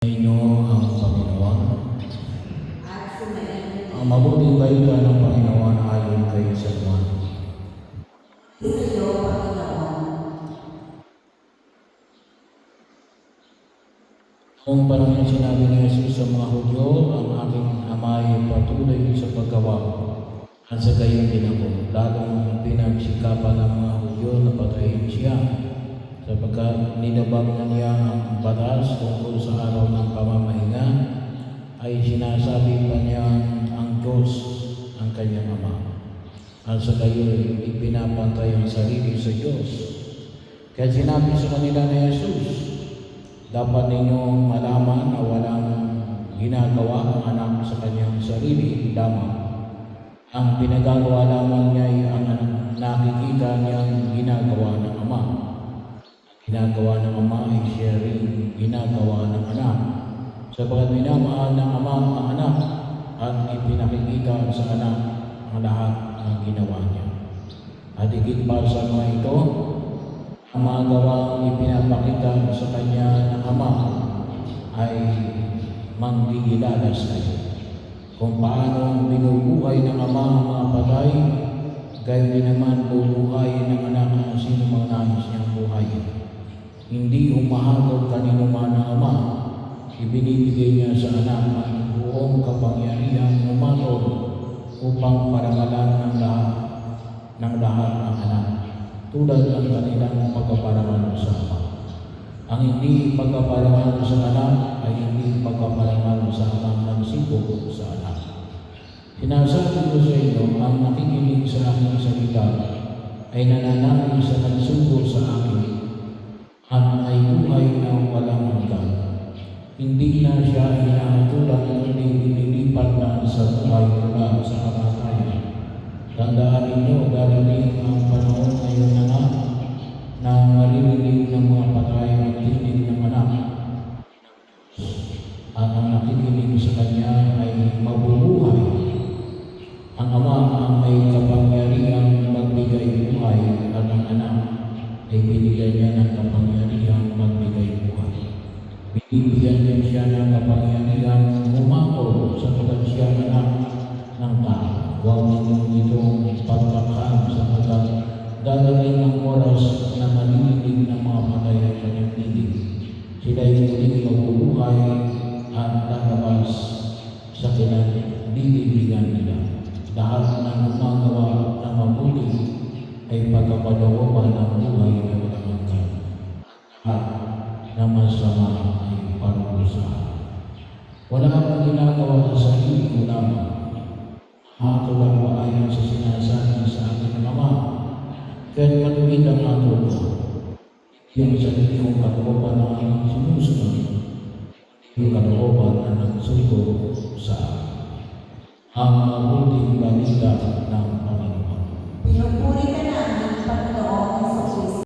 Inyo ang Panginoon. Ang mabuting balita ng Panginoon ayon kay San Juan. Kung panahon sinabi ni Jesus sa mga Hudyo, ang aking Ama ay patuloy sa paggawa at sa gayon din ako. Lalong pinagsikapan ng mga Hudyo na patayin siya sapagkat nilabag na niya ang batas tungkol sa araw ng pamamahinga, ay sinasabi pa niya ang Diyos ang kanyang Ama. At sa gayon, ipinapantay ang sarili sa Diyos. Kaya sinabi sa kanila ni Jesus, dapat ninyong malaman na walang ginagawa ang anak sa kanyang sarili lamang. Ang pinagagawa lamang niya ay ang nakikita niyang ginagawa ng Ama. Ginagawa ng Ama ay siya rin ginagawa ng anak. Sapagkat minamahal ng Ama ang anak at ipinakikita sa anak ang lahat ng ginawa niya. At higit pa sa mga ito, ang mga gawang ipinapakita sa kanya ng Ama ay manggigilala sa iyo. Kung paano binubuhay ng Ama ang mga patay, gayon din naman bubuhay ng anak ang sino mang nais niyang buhayin. Hindi humahagod kanino man ang Ama, ibinibigay niya sa anak ang buong kapangyarihan umatol upang parangalan ng lahat ng anak, tulad ng kanilang pagkaparangal sa Ama. Ang hindi pagkaparangal sa anak ay hindi pagkaparangal sa Ama ng sibog sa anak. Sinasabi ko sa inyo, ang nakikinig sa aking salita ay nananalig sa nagsugo sa akin at ay buhay na walang hanggan. Hindi na siya hinahatulan, kundi inilipat na sa buhay mula sa kamatayan. Tandaan ninyo, darating ang panahon ngayon na maririnig ng mga patay ang tinig ng anak. At ang nakikinig sa kanya ay mabubuhay. Ang Ama ang may kapangyarihan magbigay buhay at ang anak ay binigay niya ng kapangyarihan magbigay buhay. Binibigyan din siya ng kapangyarihan umakol sapagkat siya anak ng tao. Huwag ninyong itong pagtakhaan sapagkat darating ang oras na marinig ng mga patay ang kanyang tinig. Sila'y muling mabubuhay at lalabas sa kinaliligan nila. Lahat ng gumagawa ng mabuti ay pagkakalooban ng buhay na walang hanggan. At na masama ay parurusahan. Wala akong ginagawa sa sarili ko lamang. Ako lang ba ayon sa sinasabi sa akin ng Ama? Kaya matuwid ang ato ko. Yung sarili kong kalooban ng aking sinusunod, yung kalooban na nagsugo sa akin. Ang mabuting balita ng Panginoon. Pinupuri ka namin, Panginoon.